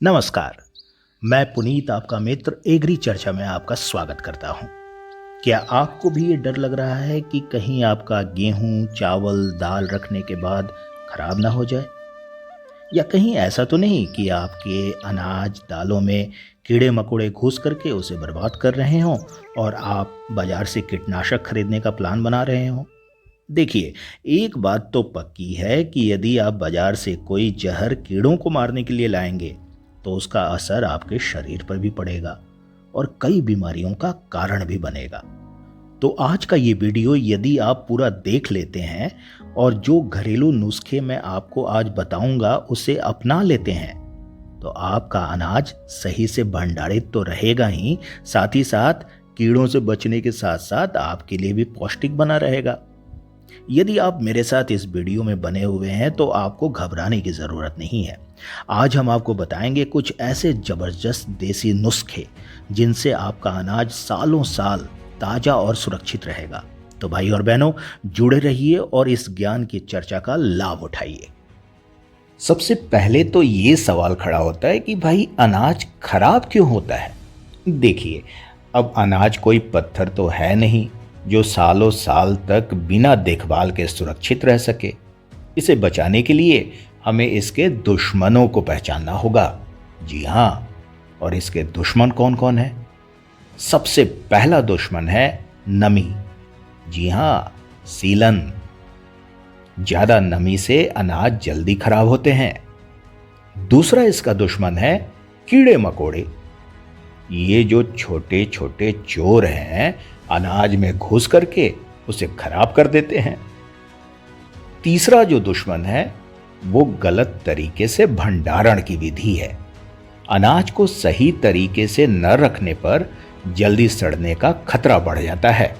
नमस्कार। मैं पुनीत आपका मित्र एग्री चर्चा में आपका स्वागत करता हूं। क्या आपको भी ये डर लग रहा है कि कहीं आपका गेहूं, चावल, दाल रखने के बाद खराब ना हो जाए? या कहीं ऐसा तो नहीं कि आपके अनाज, दालों में कीड़े मकोड़े घुस करके उसे बर्बाद कर रहे हों और आप बाजार से कीटनाशक खरीदने का प्लान बना रहे हों? देखिए, एक बात तो पक्की है कि यदि आप बाजार से कोई जहर कीड़ों को मारने के लिए लाएंगे, तो उसका असर आपके शरीर पर भी पड़ेगा और कई बीमारियों का कारण भी बनेगा। तो आज का ये वीडियो यदि आप पूरा देख लेते हैं और जो घरेलू नुस्खे मैं आपको आज बताऊंगा उसे अपना लेते हैं, तो आपका अनाज सही से भंडारित तो रहेगा ही, साथ ही साथ कीड़ों से बचने के साथ साथ आपके लिए भी पौष्टिक बना रहेगा। यदि आप मेरे साथ इस वीडियो में बने हुए हैं तो आपको घबराने की ज़रूरत नहीं है। आज हम आपको बताएंगे कुछ ऐसे ज़बरदस्त देसी नुस्खे जिनसे आपका अनाज सालों साल ताज़ा और सुरक्षित रहेगा। तो भाई और बहनों, जुड़े रहिए और इस ज्ञान की चर्चा का लाभ उठाइए। सबसे पहले तो ये सवाल खड़ा होता है कि भाई अनाज खराब क्यों होता है? देखिए, अब अनाज कोई पत्थर तो है नहीं जो सालों साल तक बिना देखभाल के सुरक्षित रह सके। इसे बचाने के लिए हमें इसके दुश्मनों को पहचानना होगा। जी हाँ, और इसके दुश्मन कौन कौन है? सबसे पहला दुश्मन है नमी। जी हाँ, सीलन। ज्यादा नमी से अनाज जल्दी खराब होते हैं। दूसरा इसका दुश्मन है कीड़े मकोड़े। ये जो छोटे छोटे चोर हैं, अनाज में घुस करके उसे खराब कर देते हैं। तीसरा जो दुश्मन है वो गलत तरीके से भंडारण की विधि है। अनाज को सही तरीके से न रखने पर जल्दी सड़ने का खतरा बढ़ जाता है।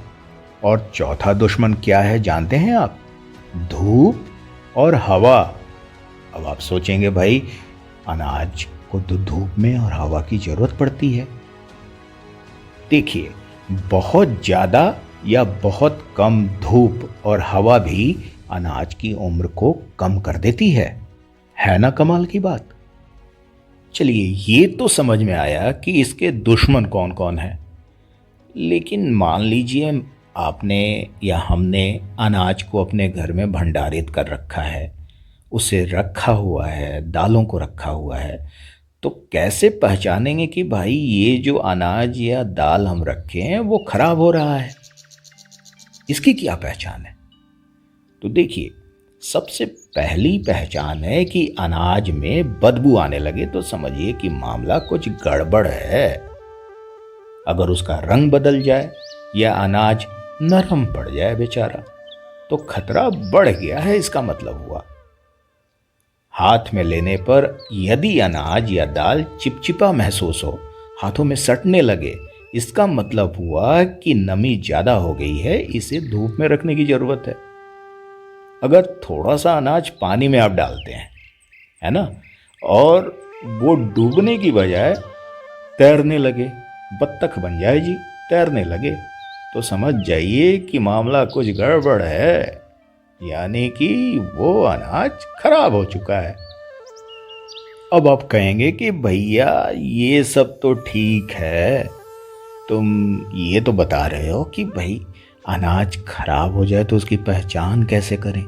और चौथा दुश्मन क्या है जानते हैं आप? धूप और हवा। अब आप सोचेंगे भाई, अनाज को तो धूप में और हवा की जरूरत पड़ती है। देखिए, बहुत ज्यादा या बहुत कम धूप और हवा भी अनाज की उम्र को कम कर देती है ना कमाल की बात? चलिए, ये तो समझ में आया कि इसके दुश्मन कौन कौन है। लेकिन मान लीजिए आपने या हमने अनाज को अपने घर में भंडारित कर रखा है, उसे रखा हुआ है, दालों को रखा हुआ है, तो कैसे पहचानेंगे कि भाई ये जो अनाज या दाल हम रखे हैं वो खराब हो रहा है? इसकी क्या पहचान है? तो देखिए, सबसे पहली पहचान है कि अनाज में बदबू आने लगे तो समझिए कि मामला कुछ गड़बड़ है। अगर उसका रंग बदल जाए या अनाज नरम पड़ जाए बेचारा, तो खतरा बढ़ गया है, इसका मतलब हुआ। हाथ में लेने पर यदि अनाज या दाल चिपचिपा महसूस हो, हाथों में सटने लगे, इसका मतलब हुआ कि नमी ज्यादा हो गई है, इसे धूप में रखने की जरूरत है। अगर थोड़ा सा अनाज पानी में आप डालते हैं, है ना, और वो डूबने की बजाय तैरने लगे, बत्तख बन जाए जी, तैरने लगे, तो समझ जाइए कि मामला कुछ गड़बड़ है, यानी कि वो अनाज खराब हो चुका है। अब आप कहेंगे कि भैया ये सब तो ठीक है, तुम ये तो बता रहे हो कि भाई अनाज खराब हो जाए तो उसकी पहचान कैसे करें?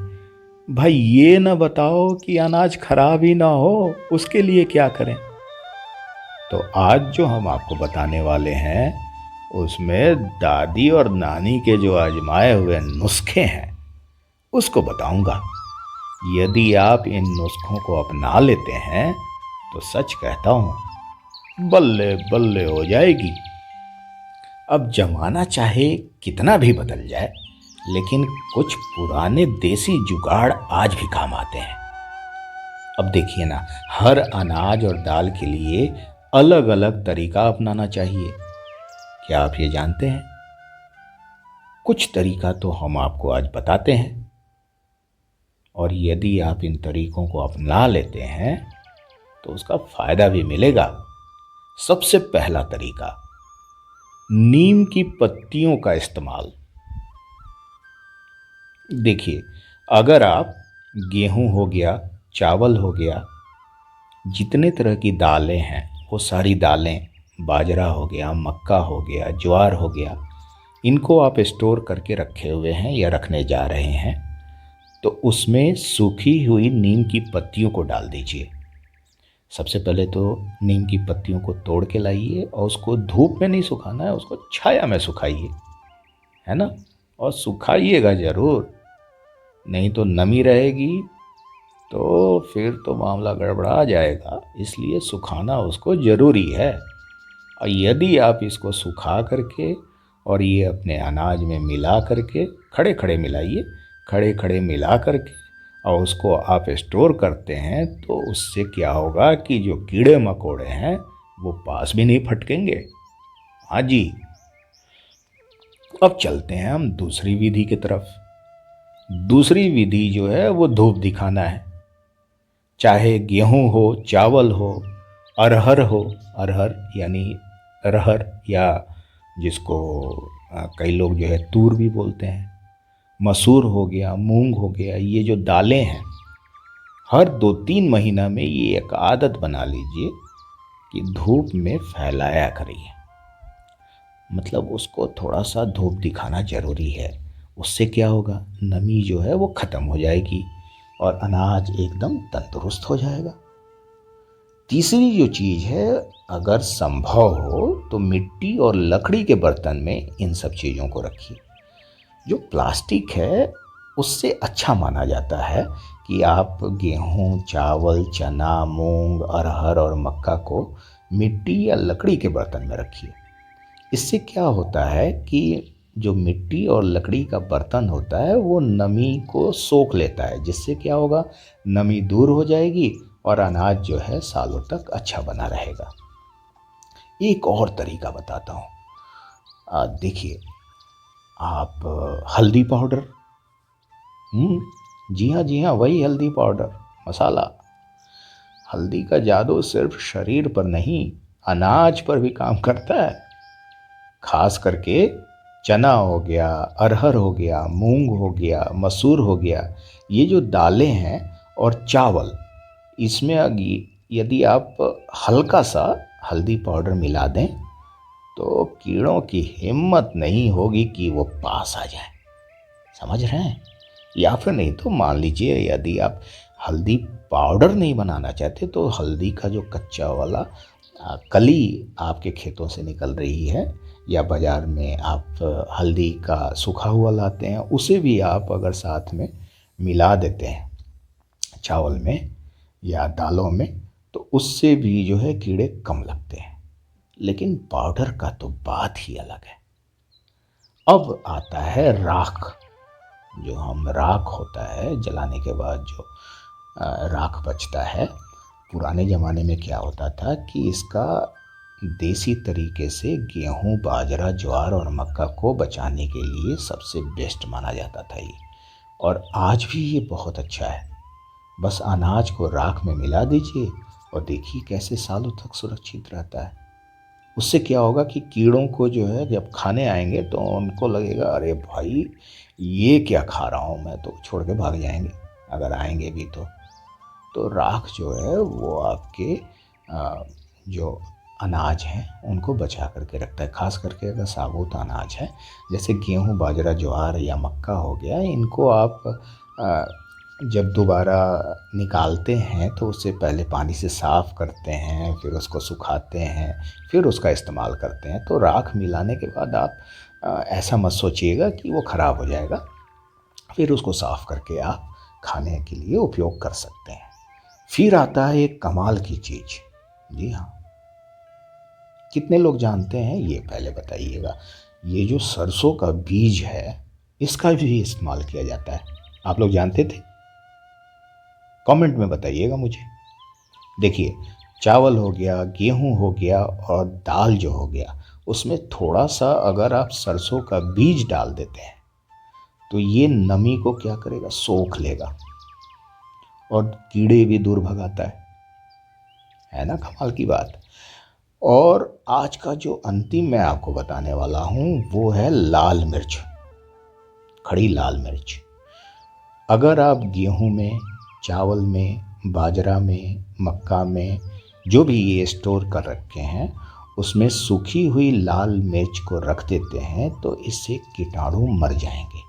भाई ये ना बताओ कि अनाज खराब ही ना हो, उसके लिए क्या करें? तो आज जो हम आपको बताने वाले हैं उसमें दादी और नानी के जो आजमाए हुए नुस्खे हैं उसको बताऊंगा। यदि आप इन नुस्खों को अपना लेते हैं तो सच कहता हूं, बल्ले बल्ले हो जाएगी। अब जमाना चाहे कितना भी बदल जाए, लेकिन कुछ पुराने देसी जुगाड़ आज भी काम आते हैं। अब देखिए ना, हर अनाज और दाल के लिए अलग अलग तरीका अपनाना चाहिए। क्या आप ये जानते हैं? कुछ तरीका तो हम आपको आज बताते हैं, और यदि आप इन तरीकों को अपना लेते हैं तो उसका फायदा भी मिलेगा। सबसे पहला तरीका, नीम की पत्तियों का इस्तेमाल। देखिए, अगर आप गेहूं हो गया, चावल हो गया, जितने तरह की दालें हैं वो सारी दालें, बाजरा हो गया, मक्का हो गया, ज्वार हो गया, इनको आप स्टोर करके रखे हुए हैं या रखने जा रहे हैं, तो उसमें सूखी हुई नीम की पत्तियों को डाल दीजिए। सबसे पहले तो नीम की पत्तियों को तोड़ के लाइए और उसको धूप में नहीं सुखाना है, उसको छाया में सुखाइए, है ना। और सुखाइएगा ज़रूर, नहीं तो नमी रहेगी तो फिर तो मामला गड़बड़ा जाएगा। इसलिए सुखाना उसको ज़रूरी है। और यदि आप इसको सुखा करके और ये अपने अनाज में मिला करके, खड़े खड़े मिलाइए, खड़े खड़े मिला करके और उसको आप स्टोर करते हैं, तो उससे क्या होगा कि जो कीड़े मकोड़े हैं वो पास भी नहीं फटकेंगे। हाँ जी। अब चलते हैं हम दूसरी विधि की तरफ। दूसरी विधि जो है वो धूप दिखाना है। चाहे गेहूं हो, चावल हो, अरहर हो, अरहर यानी अरहर या जिसको कई लोग जो है तूर भी बोलते हैं, मसूर हो गया, मूंग हो गया, ये जो दालें हैं, हर 2-3 महीना में ये एक आदत बना लीजिए कि धूप में फैलाया करिए। मतलब उसको थोड़ा सा धूप दिखाना जरूरी है। उससे क्या होगा, नमी जो है वो ख़त्म हो जाएगी और अनाज एकदम तंदुरुस्त हो जाएगा। तीसरी जो चीज़ है, अगर संभव हो तो मिट्टी और लकड़ी के बर्तन में इन सब चीज़ों को रखिए। जो प्लास्टिक है उससे अच्छा माना जाता है कि आप गेहूं, चावल, चना, मूंग, अरहर और मक्का को मिट्टी या लकड़ी के बर्तन में रखिए। इससे क्या होता है कि जो मिट्टी और लकड़ी का बर्तन होता है वो नमी को सोख लेता है, जिससे क्या होगा, नमी दूर हो जाएगी और अनाज जो है सालों तक अच्छा बना रहेगा। एक और तरीका बताता हूँ। देखिए, आप हल्दी पाउडर, जी हाँ वही हल्दी पाउडर, मसाला। हल्दी का जादू सिर्फ शरीर पर नहीं, अनाज पर भी काम करता है। खास करके चना हो गया, अरहर हो गया, मूंग हो गया, मसूर हो गया, ये जो दालें हैं और चावल, इसमें यदि आप हल्का सा हल्दी पाउडर मिला दें तो कीड़ों की हिम्मत नहीं होगी कि वो पास आ जाए। समझ रहे हैं। या फिर नहीं तो मान लीजिए यदि आप हल्दी पाउडर नहीं बनाना चाहते तो हल्दी का जो कच्चा वाला कली आपके खेतों से निकल रही है या बाज़ार में आप हल्दी का सूखा हुआ लाते हैं, उसे भी आप अगर साथ में मिला देते हैं चावल में या दालों में, तो उससे भी जो है कीड़े कम लगते हैं। लेकिन पाउडर का तो बात ही अलग है। अब आता है राख। जो हम राख होता है जलाने के बाद जो राख बचता है, पुराने ज़माने में क्या होता था कि इसका देसी तरीके से गेहूं, बाजरा, ज्वार और मक्का को बचाने के लिए सबसे बेस्ट माना जाता था ये। और आज भी ये बहुत अच्छा है। बस अनाज को राख में मिला दीजिए और देखिए कैसे सालों तक सुरक्षित रहता है। उससे क्या होगा कि कीड़ों को जो है जब खाने आएंगे तो उनको लगेगा अरे भाई ये क्या खा रहा हूँ मैं, तो छोड़ के भाग जाएंगे अगर आएंगे भी तो राख जो है वो आपके जो अनाज हैं उनको बचा करके रखता है। खास करके अगर साबुत अनाज है जैसे गेहूँ, बाजरा, ज्वार या मक्का हो गया, इनको आप जब दोबारा निकालते हैं तो उससे पहले पानी से साफ़ करते हैं, फिर उसको सुखाते हैं, फिर उसका इस्तेमाल करते हैं। तो राख मिलाने के बाद आप ऐसा मत सोचिएगा कि वो ख़राब हो जाएगा, फिर उसको साफ़ करके आप खाने के लिए उपयोग कर सकते हैं। फिर आता है एक कमाल की चीज़। जी हाँ, कितने लोग जानते हैं ये पहले बताइएगा। ये जो सरसों का बीज है इसका भी इस्तेमाल किया जाता है। आप लोग जानते थे? कमेंट में बताइएगा मुझे। देखिए, चावल हो गया, गेहूं हो गया और दाल जो हो गया, उसमें थोड़ा सा अगर आप सरसों का बीज डाल देते हैं तो ये नमी को क्या करेगा, सोख लेगा और कीड़े भी दूर भगाता है ना। कमाल की बात। और आज का जो अंतिम मैं आपको बताने वाला हूँ वो है लाल मिर्च, खड़ी लाल मिर्च। अगर आप गेहूं में, चावल में, बाजरा में, मक्का में जो भी ये स्टोर कर रखे हैं उसमें सूखी हुई लाल मिर्च को रख देते हैं तो इससे कीटाणु मर जाएंगे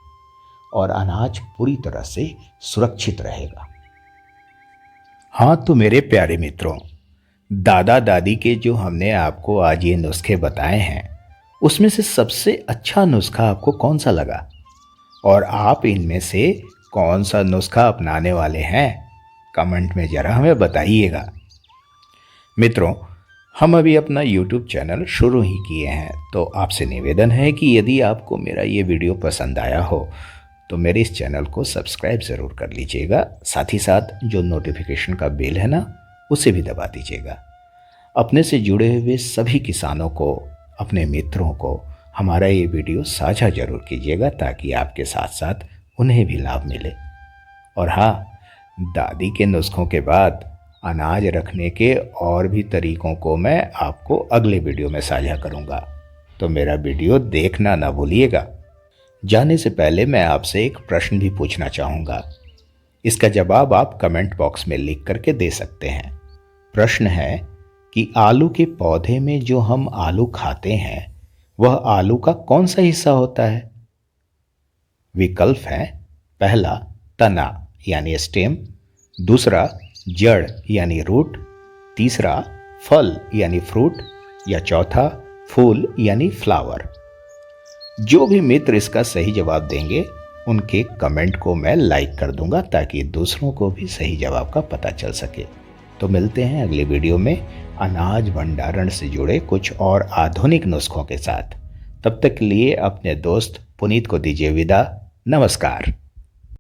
और अनाज पूरी तरह से सुरक्षित रहेगा। हाँ तो मेरे प्यारे मित्रों, दादा दादी के जो हमने आपको आज ये नुस्खे बताए हैं उसमें से सबसे अच्छा नुस्खा आपको कौन सा लगा और आप इनमें से कौन सा नुस्खा अपनाने वाले हैं, कमेंट में ज़रा हमें बताइएगा। मित्रों, हम अभी अपना YouTube चैनल शुरू ही किए हैं तो आपसे निवेदन है कि यदि आपको मेरा ये वीडियो पसंद आया हो तो मेरे इस चैनल को सब्सक्राइब ज़रूर कर लीजिएगा। साथ ही साथ जो नोटिफिकेशन का बेल है ना उसे भी दबा दीजिएगा। अपने से जुड़े हुए सभी किसानों को, अपने मित्रों को हमारा ये वीडियो साझा जरूर कीजिएगा ताकि आपके साथ साथ उन्हें भी लाभ मिले। और हाँ, दादी के नुस्खों के बाद अनाज रखने के और भी तरीकों को मैं आपको अगले वीडियो में साझा करूंगा, तो मेरा वीडियो देखना ना भूलिएगा। जाने से पहले मैं आपसे एक प्रश्न भी पूछना चाहूँगा। इसका जवाब आप कमेंट बॉक्स में लिख करके दे सकते हैं। प्रश्न है कि आलू के पौधे में जो हम आलू खाते हैं वह आलू का कौन सा हिस्सा होता है? विकल्प है, पहला तना यानी स्टेम, दूसरा जड़ यानी रूट, तीसरा फल यानी फ्रूट या चौथा फूल यानी फ्लावर। जो भी मित्र इसका सही जवाब देंगे उनके कमेंट को मैं लाइक कर दूंगा ताकि दूसरों को भी सही जवाब का पता चल सके। तो मिलते हैं अगले वीडियो में अनाज भंडारण से जुड़े कुछ और आधुनिक नुस्खों के साथ। तब तक के लिए अपने दोस्त पुनीत को दीजिए विदा। नमस्कार।